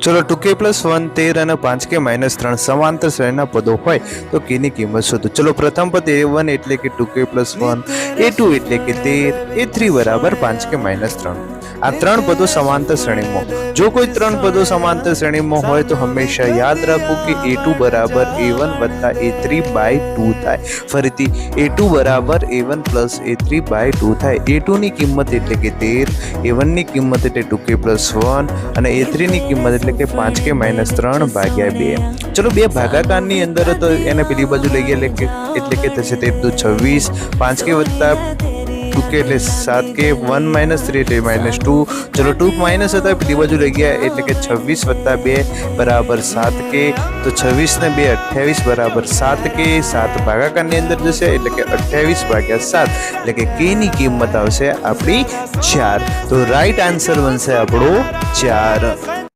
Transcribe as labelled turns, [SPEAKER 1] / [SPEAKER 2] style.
[SPEAKER 1] चलो 2k + 1 13 અને 5k - 3 સમાંતર શ્રેણીના પદો હોય તો kની કિંમત શોધો। ચલો પ્રથમ પદ a1 એટલે કે 2k + 1, a2 એટલે કે 13, a3 બરાબર 5k - 3। આ ત્રણ પદો સમાંતર શ્રેણીમાં, જો કોઈ ત્રણ પદો સમાંતર શ્રેણીમાં હોય તો હંમેશા યાદ રાખવું કે a2 બરાબર a1 + a3/2 થાય। ફરીથી a2 બરાબર a1 + a3/2 થાય। a2 ની કિંમત એટલે કે 13, a1 ની કિંમત એટલે 2k + 1 અને a3 ની કિંમત એટલે કે 5k - 3/2। ચલો બે ભાગાકારની અંદર તો એને પેલી બાજુ લઈ ગયા એટલે કે થશે 13 × 26, 5k + 2k એટલે 7k, 1 - 3 એટલે -2। ચલો 2 માઇનસ હતા પેલી બાજુ લઈ ગયા એટલે કે 26 + 2 બરાબર 7k। તો 26 ને 2 28 બરાબર 7k। 7 ભાગાકારની અંદર જશે એટલે કે 28/7 એટલે કે k ની કિંમત આવશે આપણી 4। તો રાઈટ આન્સર બનશે આપણો 4।